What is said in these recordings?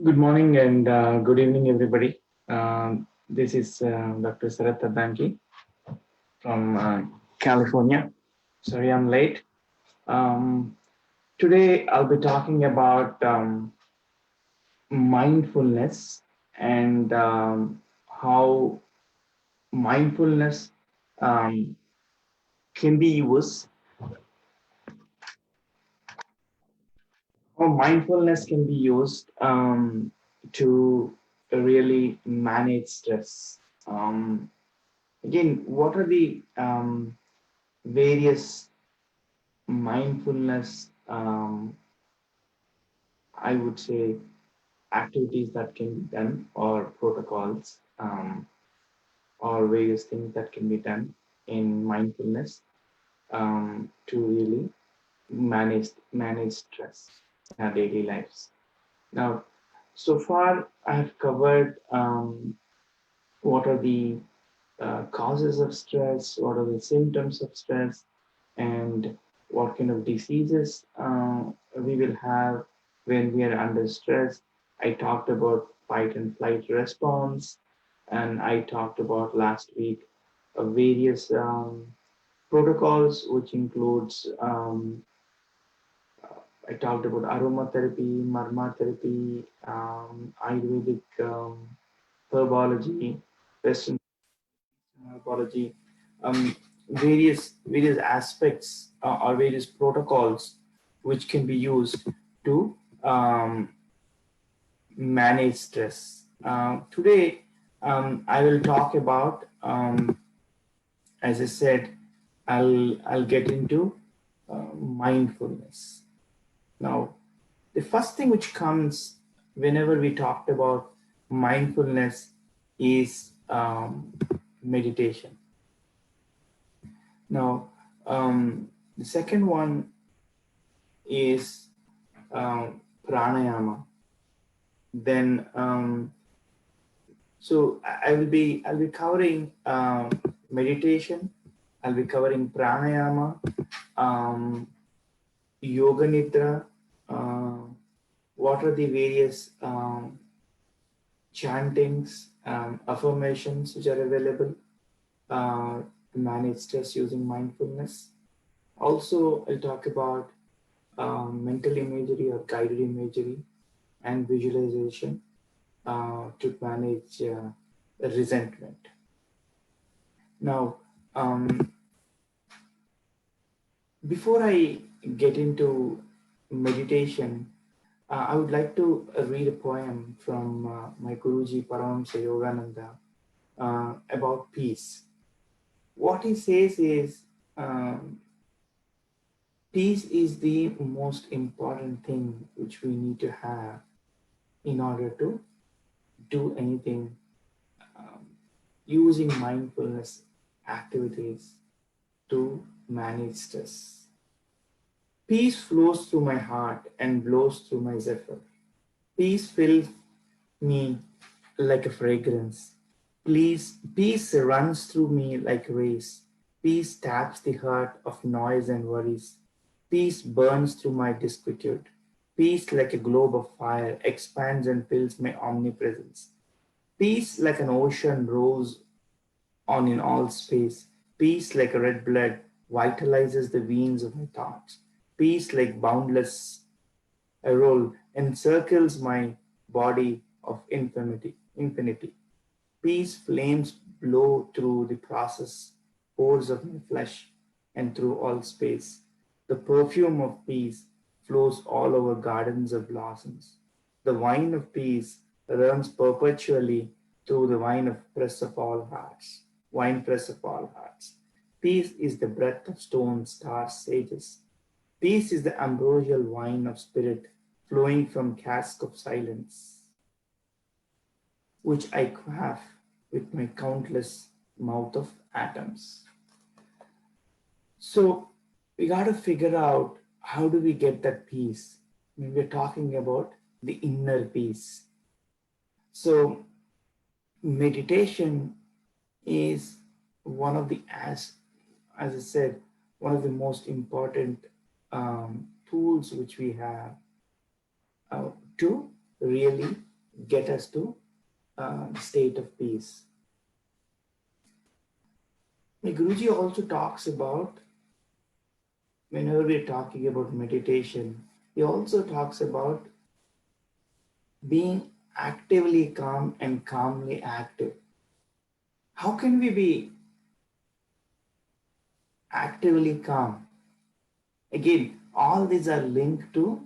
Good morning and good evening, everybody. This is Dr. Sarat Addanki from California. Sorry, I'm late. Um, Today, I'll be talking about mindfulness and how mindfulness um, can be used, how mindfulness can be used to really manage stress. Again, what are the various mindfulness, I would say, activities that can be done, or protocols, or various things that can be done in mindfulness to really manage stress in our daily lives. Now, so far I have covered what are the causes of stress, what are the symptoms of stress, and what kind of diseases we will have when we are under stress. I talked about fight and flight response, and I talked about last week various protocols, which includes I talked about aromatherapy, marma therapy, Ayurvedic herbology, Western herbology, various aspects or various protocols which can be used to manage stress. Today, I will talk about, as I said, I'll get into mindfulness. Now, the first thing which comes whenever we talked about mindfulness is meditation. Now, the second one is pranayama. Then, so I'll be covering meditation. I'll be covering pranayama, yoga nidra. What are the various chantings, affirmations which are available to manage stress using mindfulness. Also, I'll talk about mental imagery or guided imagery and visualization to manage resentment. Now, before I get into meditation, I would like to read a poem from my Guruji Paramahamsa Yogananda about peace. What he says is, peace is the most important thing which we need to have in order to do anything using mindfulness activities to manage stress. Peace flows through my heart and blows through my zephyr. Peace fills me like a fragrance. Peace runs through me like rays. Peace taps the heart of noise and worries. Peace burns through my disquietude. Peace, like a globe of fire, expands and fills my omnipresence. Peace, like an ocean, rolls on in all space. Peace, like a red blood, vitalizes the veins of my thoughts. Peace, like boundless roll, encircles my body of infinity. Peace flames blow through the process pores of my flesh and through all space. The perfume of peace flows all over gardens of blossoms. The wine of peace runs perpetually through the wine press of all hearts. Peace is the breath of stone, stars, sages. Peace is the ambrosial wine of spirit flowing from cask of silence, which I quaff with my countless mouth of atoms. So we got to figure out, how do we get that peace when we're talking about the inner peace. So meditation is one of the, as I said, one of the most important tools which we have to really get us to state of peace. My Guruji also talks about, whenever we're talking about meditation, he also talks about being actively calm and calmly active. How can we be actively calm? Again, all these are linked to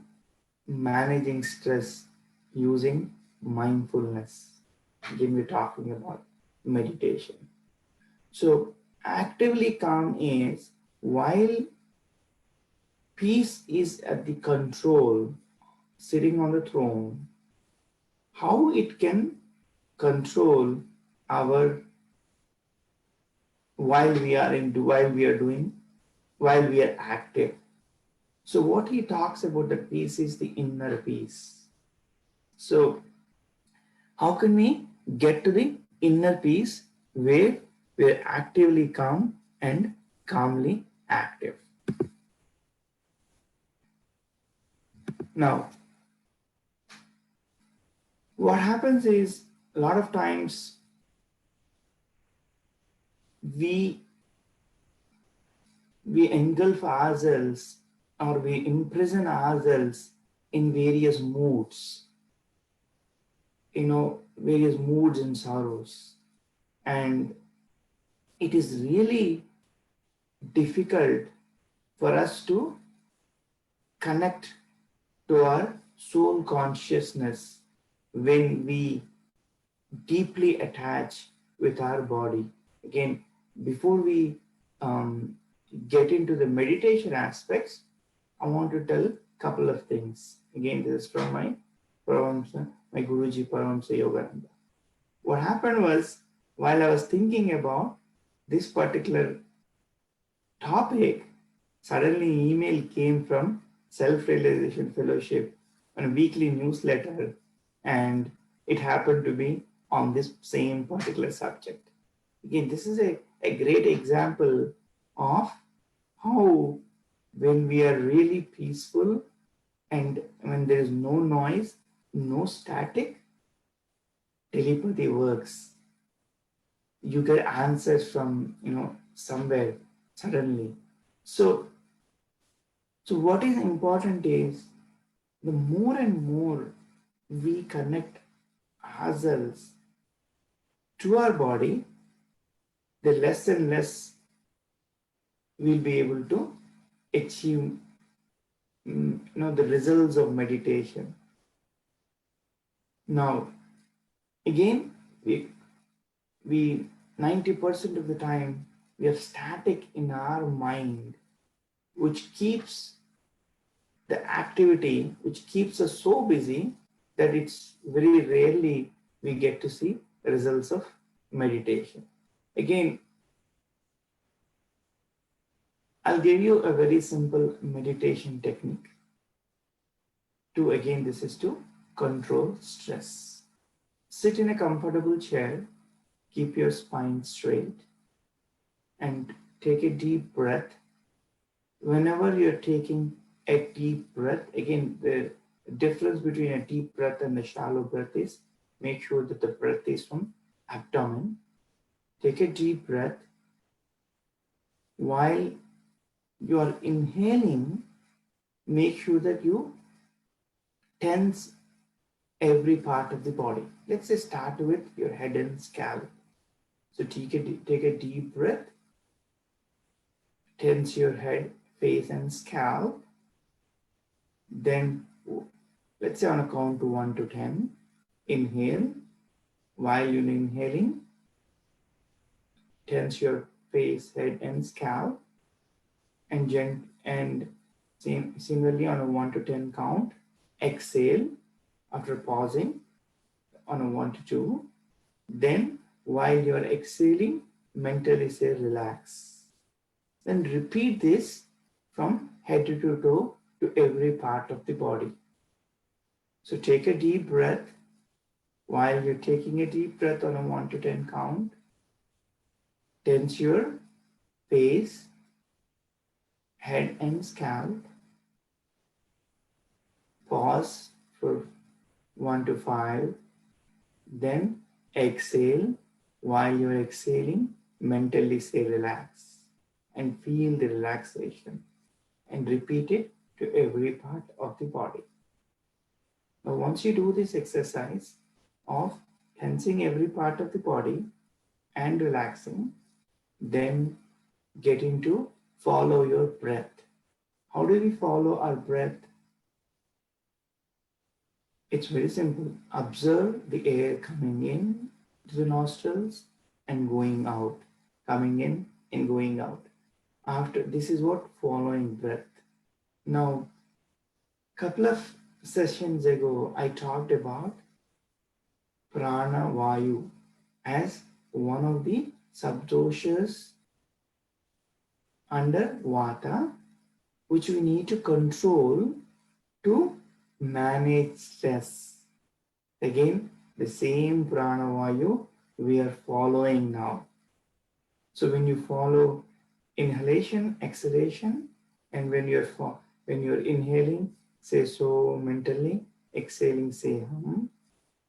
managing stress using mindfulness. Again, we're talking about meditation. So, actively calm is while peace is at the control, sitting on the throne, how it can control our while we are active. So what he talks about the peace is the inner peace. So how can we get to the inner peace where we're actively calm and calmly active? Now, what happens is a lot of times we engulf ourselves or we imprison ourselves in various moods, various moods and sorrows. And it is really difficult for us to connect to our soul consciousness when we deeply attach with our body. Again, before we get into the meditation aspects, I want to tell a couple of things. Again, this is from my Guruji Paramahamsa Yogananda. What happened was, while I was thinking about this particular topic, suddenly an email came from Self-Realization Fellowship on a weekly newsletter, and it happened to be on this same particular subject. Again, this is a great example of how when we are really peaceful and when there is no noise, no static, telepathy works. You get answers from somewhere suddenly. So what is important is the more and more we connect ourselves to our body, the less and less we'll be able to achieve the results of meditation. Now, again, we 90% of the time we are static in our mind, which keeps the activity, which keeps us so busy that it's very rarely we get to see the results of meditation. Again, I'll give you a very simple meditation technique this is to control stress. Sit in a comfortable chair, keep your spine straight, and take a deep breath. Whenever you're taking a deep breath, again, the difference between a deep breath and a shallow breath is make sure that the breath is from abdomen. Take a deep breath. While you are inhaling, make sure that you tense every part of the body. Let's say start with your head and scalp. So take a deep breath, tense your head, face and scalp. Then let's say on a count to 1 to 10, inhale. While you're inhaling, tense your face, head and scalp. And similarly on a 1 to 10 count, exhale after pausing on a 1 to 2. Then while you're exhaling, mentally say relax. Then repeat this from head to toe to every part of the body. So take a deep breath. While you're taking a deep breath on a 1 to 10 count, tense your face, head and scalp. Pause for 1 to 5. Then exhale. While you're exhaling, mentally say relax and feel the relaxation and repeat it to every part of the body. Now, once you do this exercise of tensing every part of the body and relaxing, then get into follow your breath. How do we follow our breath? It's very simple. Observe the air coming in to the nostrils and going out, coming in and going out. After this is what following breath. Now, couple of sessions ago, I talked about Pranavayu as one of the subdoshas under Vata, which we need to control to manage stress. Again, the same Pranavayu we are following now. So when you follow inhalation, exhalation, and when you're inhaling, say so mentally, exhaling, say hum,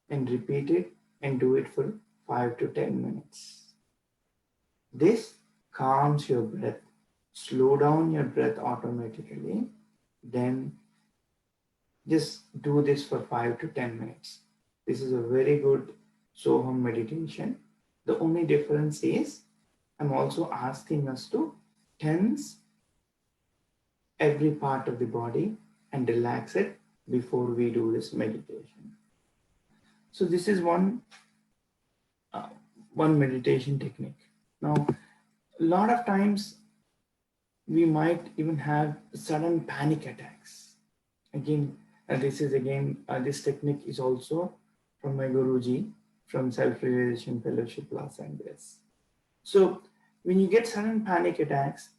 and repeat it and do it for 5 to 10 minutes. This calms your breath. Slow down your breath automatically. Then just do this for 5 to 10 minutes. This is a very good Soham meditation. The only difference is I'm also asking us to tense every part of the body and relax it before we do this meditation. So this is one meditation technique. Now, a lot of times we might even have sudden panic attacks. Again, this technique is also from my Guruji from Self-Realization Fellowship, Los Angeles. So when you get sudden panic attacks,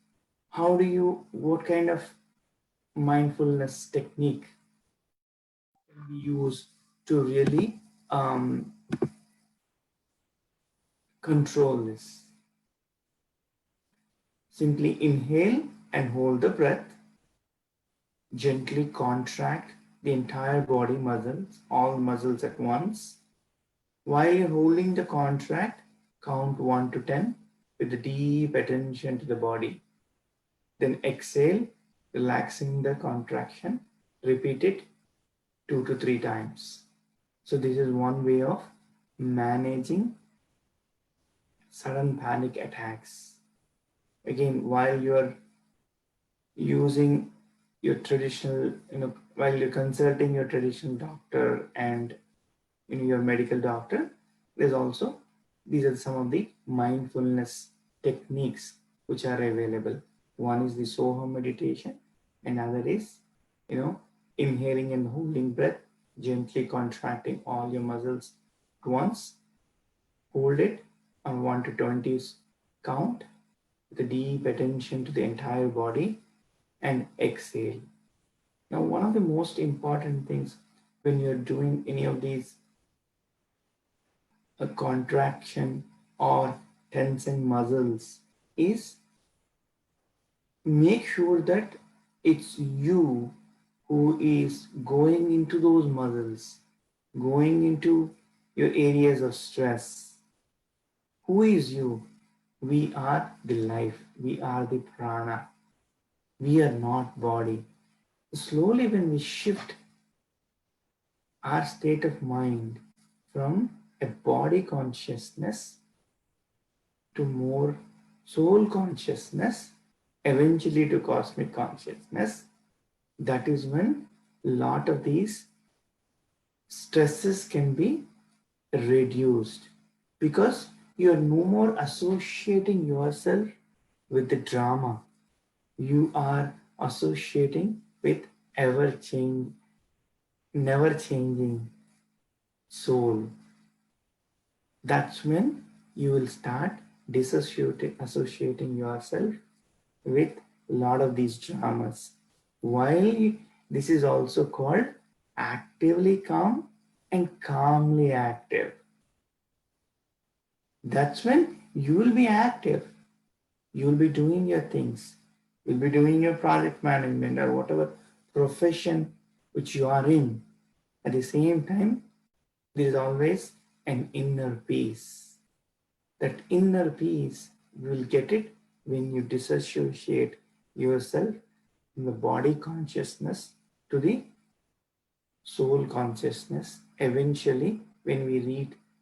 what kind of mindfulness technique can be used to really control this? Simply inhale and hold the breath. Gently contract the entire body muscles, all muscles at once. While you're holding the contract, count 1 to 10 with a deep attention to the body. Then exhale, relaxing the contraction. Repeat it 2 to 3 times. So this is one way of managing sudden panic attacks. Again, while you're using your traditional, while you're consulting your traditional doctor and your medical doctor, these are some of the mindfulness techniques which are available. One is the Soham meditation, another is, inhaling and holding breath, gently contracting all your muscles at once. Hold it on 1 to 20 count with a deep attention to the entire body and exhale. Now, one of the most important things when you're doing any of these contraction or tensing muscles is make sure that it's you who is going into those muscles, going into your areas of stress. Who is you? We are the life. We are the prana. We are not body. Slowly when we shift our state of mind from a body consciousness to more soul consciousness, eventually to cosmic consciousness, that is when a lot of these stresses can be reduced, because you are no more associating yourself with the drama. You are associating with never changing soul. That's when you will start associating yourself with a lot of these dramas. While this is also called actively calm and calmly active. That's when you will be active. You will be doing your things. You'll be doing your project management or whatever profession which you are in. At the same time, there is always and inner peace. That inner peace, you will get it when you disassociate yourself from the body consciousness to the soul consciousness. Eventually, when we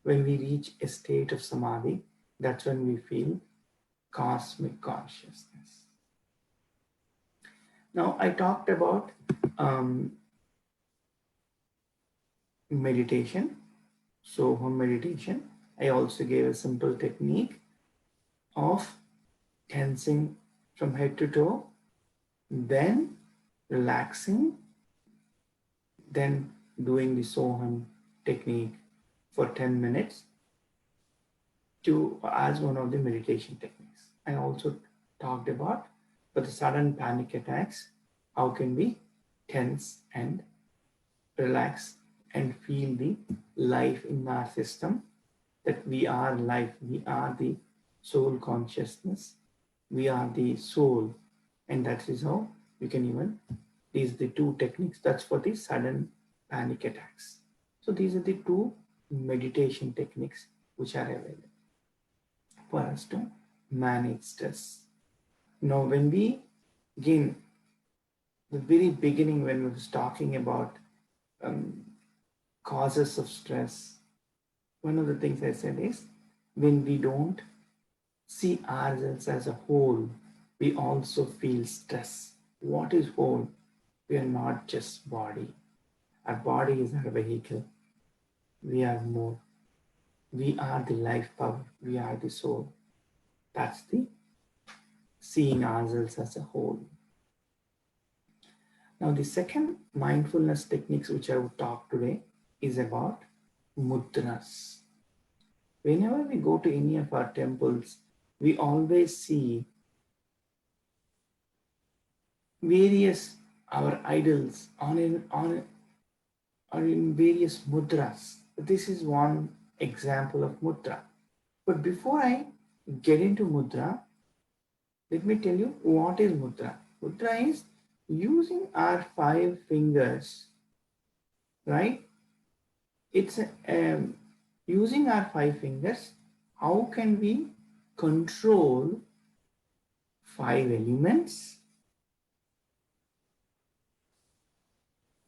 reach a state of samadhi, that's when we feel cosmic consciousness. Now, I talked about meditation. So, home meditation. I also gave a simple technique of tensing from head to toe, then relaxing, then doing the Soham technique for 10 minutes to as one of the meditation techniques. I also talked about for the sudden panic attacks, how can we tense and relax and feel the life in our system, that we are life, we are the soul consciousness, we are the soul, and that is how you can even, these are the two techniques, that's for the sudden panic attacks. So these are the two meditation techniques which are available for us to manage stress. Now, when we, again, the very beginning when we was talking about causes of stress, one of the things I said is when we don't see ourselves as a whole, we also feel stress. What is whole? We are not just body. Our body is our vehicle. We are more. We are the life power. We are the soul. That's the seeing ourselves as a whole. Now, the second mindfulness techniques which I would talk today is about mudras. Whenever we go to any of our temples, we always see various our idols are in various mudras. This is one example of mudra. But before I get into mudra, let me tell you what is mudra. Mudra is using our 5 fingers, right? It's using our 5 fingers. How can we control 5 elements,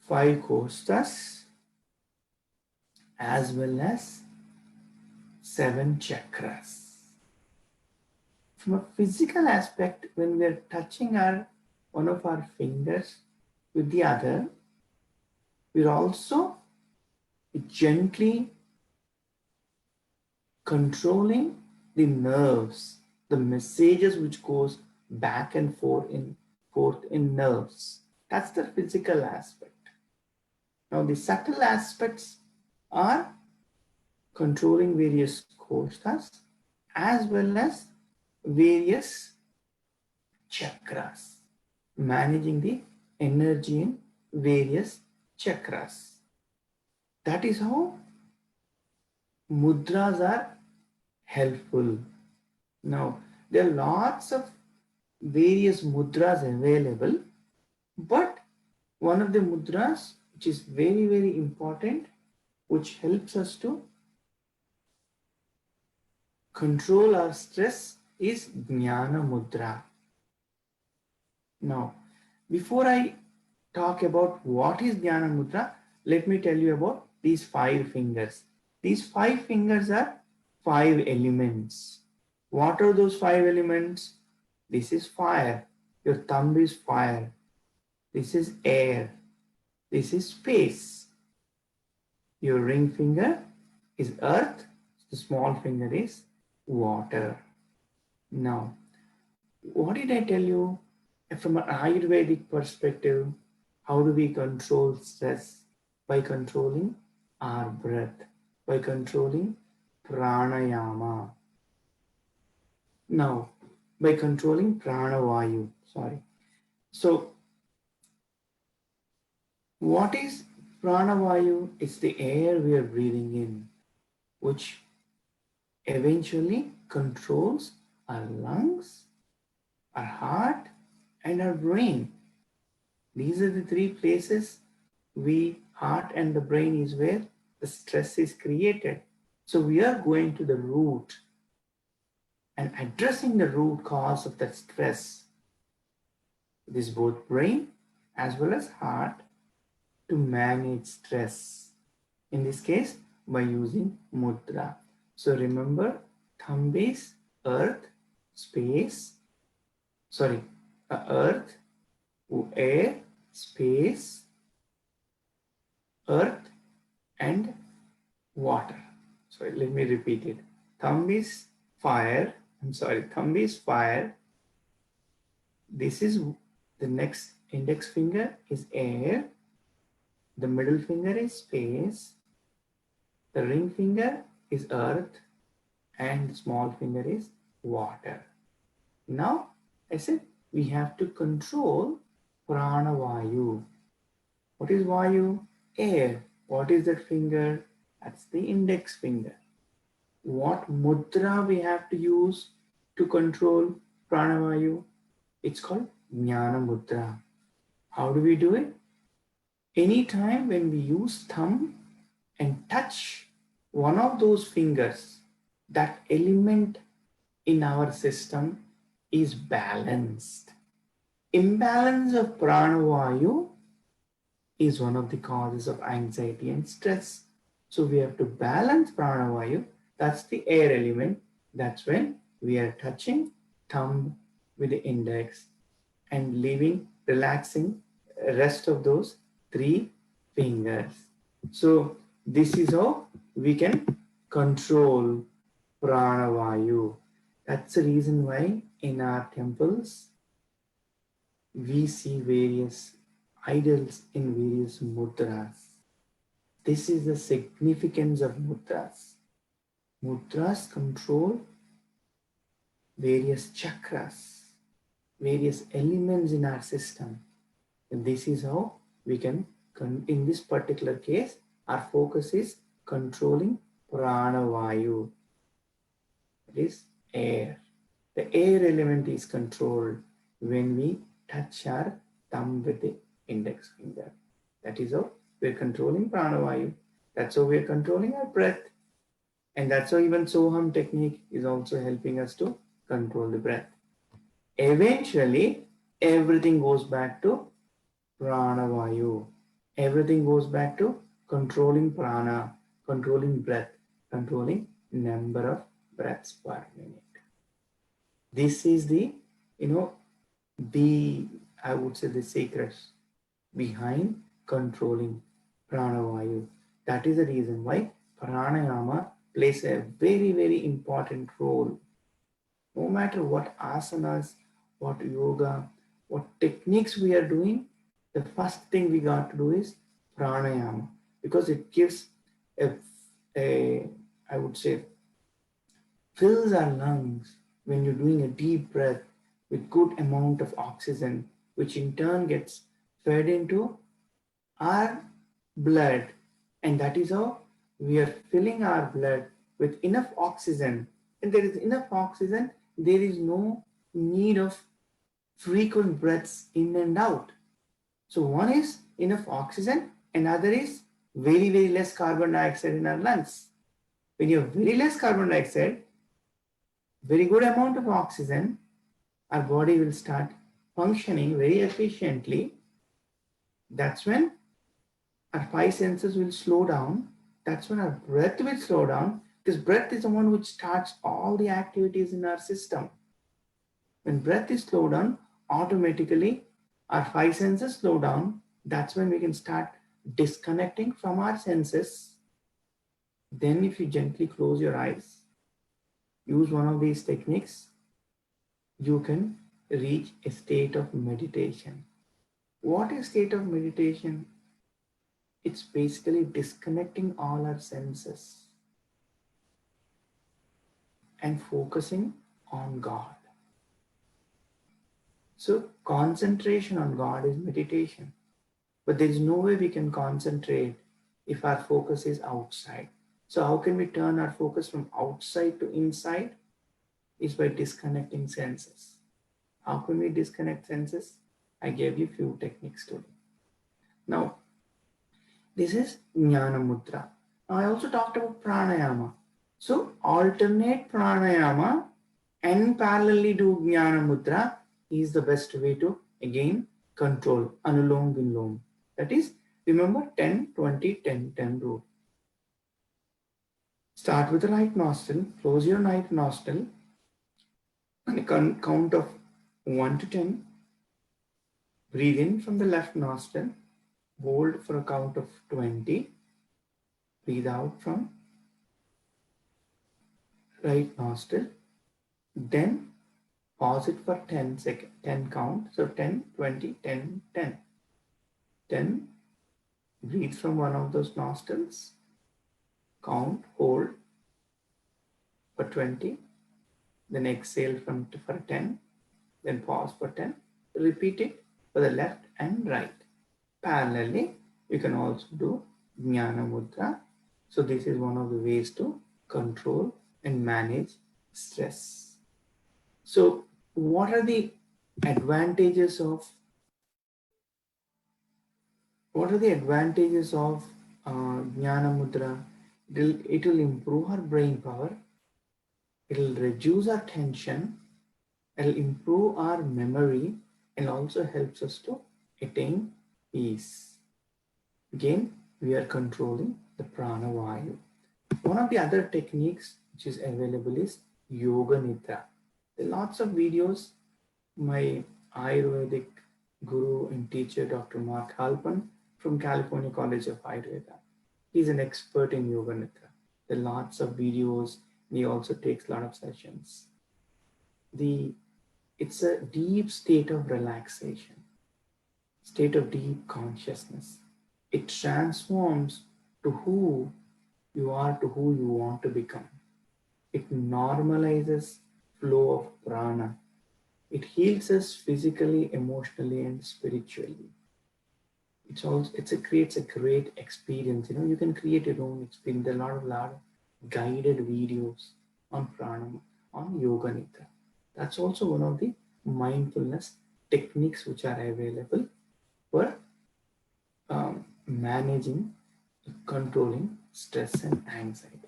5 kostas, as well as 7 chakras? From a physical aspect, when we are touching one of our fingers with the other, we're also gently controlling the nerves, the messages which goes back and forth in nerves. That's the physical aspect. Now the subtle aspects are controlling various kostas as well as various chakras, managing the energy in various chakras. That is how mudras are helpful. Now, there are lots of various mudras available, but one of the mudras which is very, very important, which helps us to control our stress, is Nyana Mudra. Now, before I talk about what is Nyana Mudra, let me tell you about these 5 fingers. These 5 fingers are 5 elements. What are those 5 elements? This is fire. Your thumb is fire. This is air. This is space. Your ring finger is earth. The small finger is water. Now, what did I tell you? From an Ayurvedic perspective, how do we control stress? By controlling our breath, by controlling pranayama. Now, by controlling Pranavayu, So, what is Pranavayu? It's the air we are breathing in, which eventually controls our lungs, our heart, and our brain. These are the 3 places heart and the brain is where the stress is created. So we are going to the root and addressing the root cause of that stress. This is both brain as well as heart to manage stress. In this case, by using mudra. So remember, thumb is earth, space, sorry, earth, air, space, earth, and water. So let me repeat it. Thumb is fire. Thumb is fire. This is the next index finger is air. The middle finger is space. The ring finger is earth. And the small finger is water. Now, I said we have to control Pranavayu. What is Vayu? Air. What is that finger? That's the index finger. What mudra we have to use to control Pranavayu? It's called Nyana Mudra. How do we do it? Anytime when we use thumb and touch one of those fingers, that element in our system is balanced. Imbalance of Pranavayu is one of the causes of anxiety and stress. So we have to balance Pranavayu. That's the air element. That's when we are touching thumb with the index and leaving, relaxing rest of those 3 fingers. So this is how we can control Pranavayu. That's the reason why in our temples we see various idols in various mudras. This is the significance of mudras. Mudras control various chakras, various elements in our system. And this is how we can, in this particular case, our focus is controlling Pranavayu. It is air. The air element is controlled when we touch our thumb with the index finger. That is how we're controlling Pranavayu. That's how we're controlling our breath. And that's how even Soham technique is also helping us to control the breath. Eventually, everything goes back to Pranavayu. Everything goes back to controlling prana, controlling breath, controlling number of breaths per minute. This is the, I would say the secrets behind controlling Pranavayu. That is the reason why pranayama plays a very, very important role. No matter what asanas, what yoga, what techniques we are doing, the first thing we got to do is pranayama, because it gives I would say, fills our lungs when you're doing a deep breath with good amount of oxygen, which in turn gets fed into our blood. And that is how we are filling our blood with enough oxygen. And there is enough oxygen, there is no need of frequent breaths in and out. So one is enough oxygen, another is very, very less carbon dioxide in our lungs. When you have very less carbon dioxide, very good amount of oxygen, our body will start functioning very efficiently. That's when our 5 senses will slow down. That's when our breath will slow down, because breath is the one which starts all the activities in our system. When breath is slowed down, automatically our 5 senses slow down. That's when we can start disconnecting from our senses. Then if you gently close your eyes, use one of these techniques, you can reach a state of meditation. What is state of meditation? It's basically disconnecting all our senses and focusing on God. So concentration on God is meditation. But there is no way we can concentrate if our focus is outside. So how can we turn our focus from outside to inside? Is by disconnecting senses. How can we disconnect senses? I gave you few techniques today. Now, this is Nyana Mudra. Now, I also talked about pranayama. So alternate pranayama and parallelly do Jnana Mudra is the best way to again control Anulom Vilom. That is, remember 10-20-10-10 rule. Start with the right nostril, close your right nostril, and a count of 1 to 10. Breathe in from the left nostril, hold for a count of 20. Breathe out from right nostril, then pause it for 10 seconds, 10 count. So 10, 20, 10, 10. 10, breathe from one of those nostrils, count, hold for 20, then exhale for 10, then pause for 10. Repeat it for the left and right. Parallelly, you can also do Jnana Mudra. So this is one of the ways to control and manage stress. So what are the advantages of Jnana Mudra? It will improve our brain power. It will reduce our tension. It will improve our memory and also helps us to attain peace. Again, we are controlling the Pranavayu. One of the other techniques which is available is Yoga Nidra. There are lots of videos. My Ayurvedic guru and teacher, Dr. Mark Halpan from California College of Ayurveda. He's an expert in Yoga Nidra. There are lots of videos, and he also takes a lot of sessions. It's a deep state of relaxation, state of deep consciousness. It transforms to who you are, to who you want to become. It normalizes flow of prana. It heals us physically, emotionally, and spiritually. It creates a great experience. You can create your own experience. There are a lot of guided videos on pranam, on yoga nidra. That's also one of the mindfulness techniques which are available for managing, controlling stress and anxiety.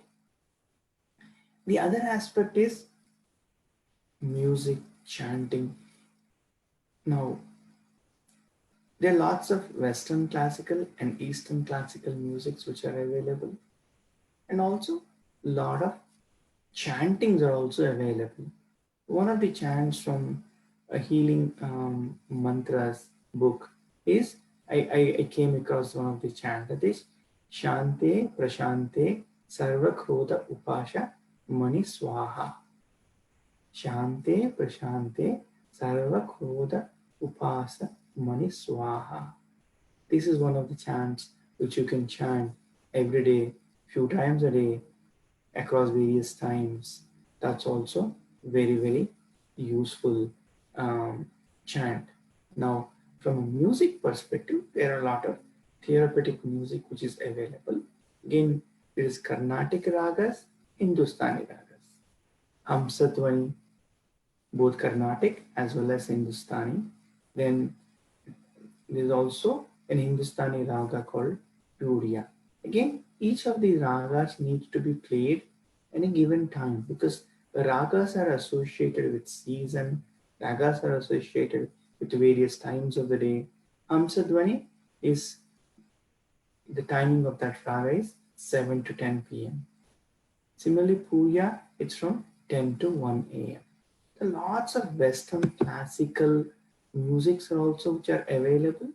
The other aspect is music, chanting. Now, there are lots of Western classical and Eastern classical musics which are available, and also a lot of chantings are also available. One of the chants from a healing mantras book is I came across one of the chants that is Shante Prashante Sarva Krodha Upasha Mani Swaha. Shante Prashante Sarva Krodha Upasa Mani Swaha. This is one of the chants which you can chant every day, few times a day, across various times. That's also very, very useful chant. Now, from a music perspective, there are a lot of therapeutic music which is available. Again, there is Carnatic ragas, Hindustani ragas, Hamsadwani, both Carnatic as well as Hindustani. Then there is also an Hindustani raga called Puriya. Again, each of these ragas needs to be played in a given time because the ragas are associated with season, ragas are associated with various times of the day. Hamsadwani is the timing of that raga is 7 to 10 p.m. Similarly, Puya, it's from 10 to 1 a.m. There are lots of Western classical musics are also which are available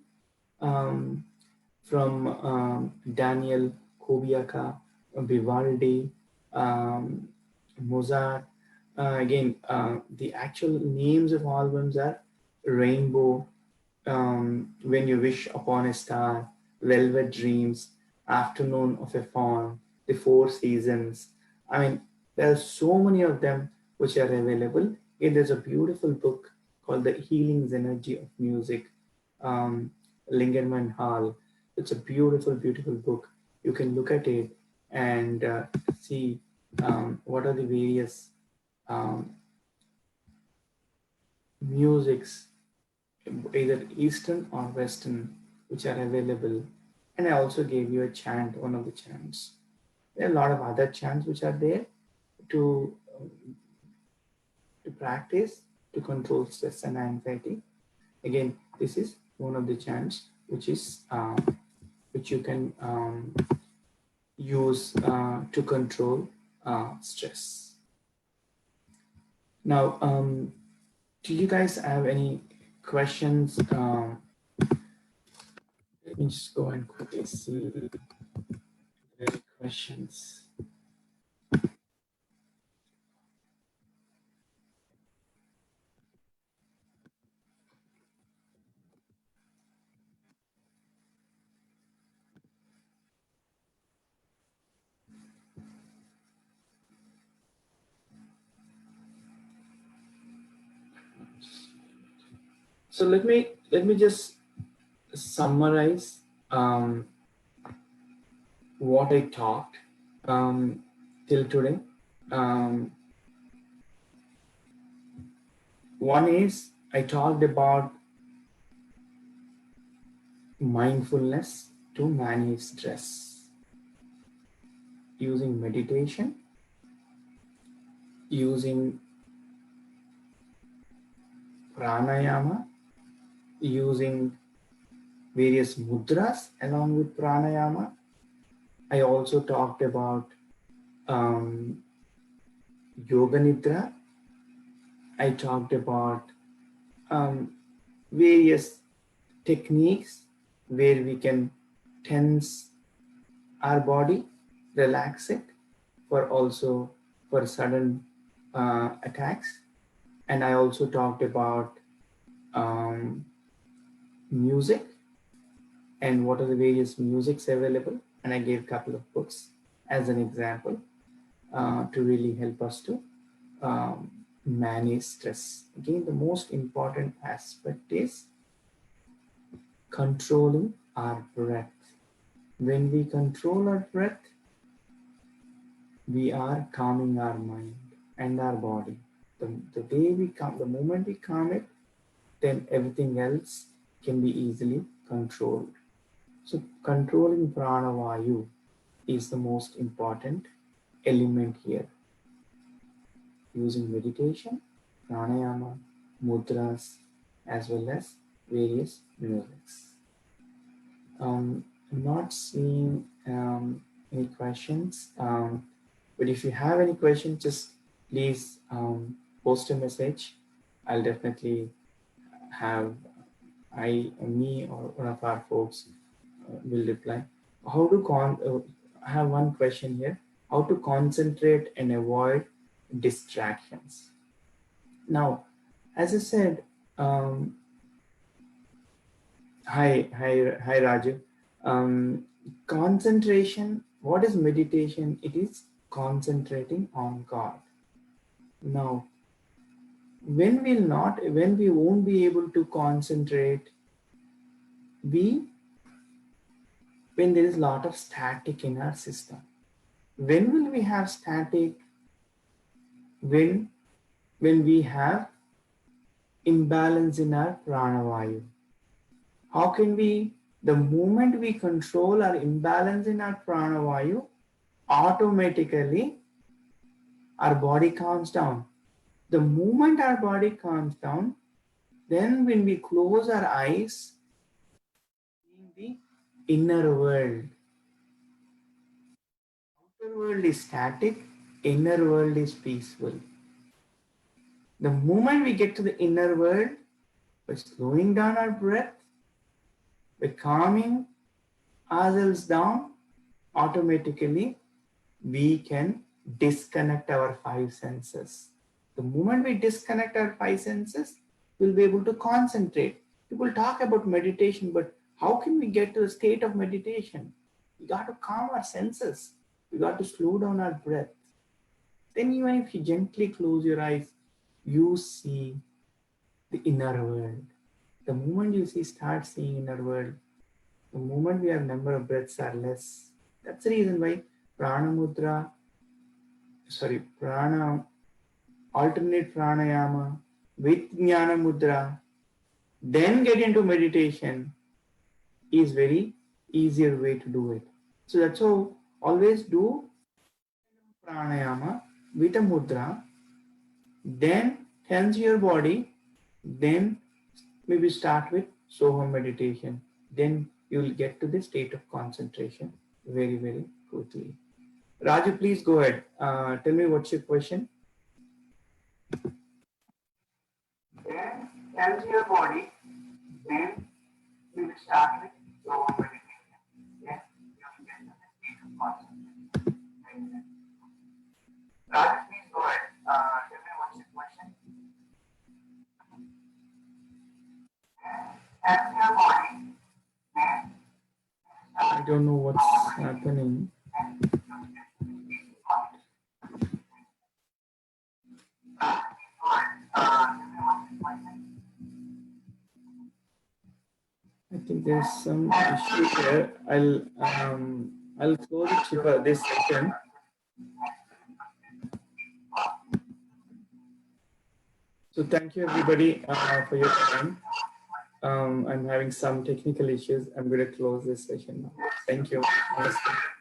from Daniel Kobiaka, Vivaldi, Mozart. The actual names of albums are Rainbow, When You Wish Upon a Star, Velvet Dreams, Afternoon of a Fawn, The Four Seasons. I mean, there are so many of them which are available. There's a beautiful book called The Healing Energy of Music, Lingerman Hall. It's a beautiful, beautiful book. You can look at it and see what are the various musics, either Eastern or Western, which are available. And I also gave you a chant, one of the chants. There are a lot of other chants which are there. to practice to control stress and anxiety. Again, this is one of the chants which is which you can use to control stress. Now, do you guys have any questions? Let me just go and quickly see the questions. So let me just summarize what I talked till today. One is I talked about mindfulness to manage stress using meditation, using pranayama, using various mudras along with pranayama. I also talked about yoga nidra. I talked about various techniques where we can tense our body, relax it for sudden attacks. And I also talked about music and what are the various musics available. And I gave a couple of books as an example to really help us to manage stress. Again, the most important aspect is controlling our breath. When we control our breath, we are calming our mind and our body. The moment we calm it, then everything else can be easily controlled. So controlling Pranavayu is the most important element here. Using meditation, pranayama, mudras, as well as various musics. I'm not seeing any questions, but if you have any questions, just please post a message. I'll definitely have me or one of our folks will reply. I have one question here. How to concentrate and avoid distractions? Now, as I said, hi Raju. Concentration. What is meditation? It is concentrating on God. Now, when we won't be able to concentrate, when there is a lot of static in our system. When will we have static? When we have imbalance in our pranavayu. How can we, the moment we control our imbalance in our pranavayu, automatically our body calms down. The moment our body calms down, then when we close our eyes, in the inner world. Outer world is static, inner world is peaceful. The moment we get to the inner world, by slowing down our breath, by calming ourselves down, automatically we can disconnect our five senses. The moment we disconnect our five senses, we'll be able to concentrate. People talk about meditation, but how can we get to a state of meditation? We got to calm our senses. We got to slow down our breath. Then even if you gently close your eyes, you see the inner world. The moment you start seeing inner world, the moment we have number of breaths are less. That's the reason why alternate pranayama with Nyana Mudra, then get into meditation is very easier way to do it. So that's how always do pranayama with a mudra, then cleanse your body, then maybe start with Soham meditation. Then you will get to the state of concentration very, very quickly. Raju, please go ahead. Tell me what's your question. Then cleanse your body, then we will start with Soham meditation. Then you will get to the state of concentration. Raju, please go ahead. Tell me what's your question. Cleanse your body, then I don't know what's happening. I think there's some issue here. I'll close it for this session. So thank you everybody for your time. I'm having some technical issues. I'm going to close this session now. Thank you. Namaste.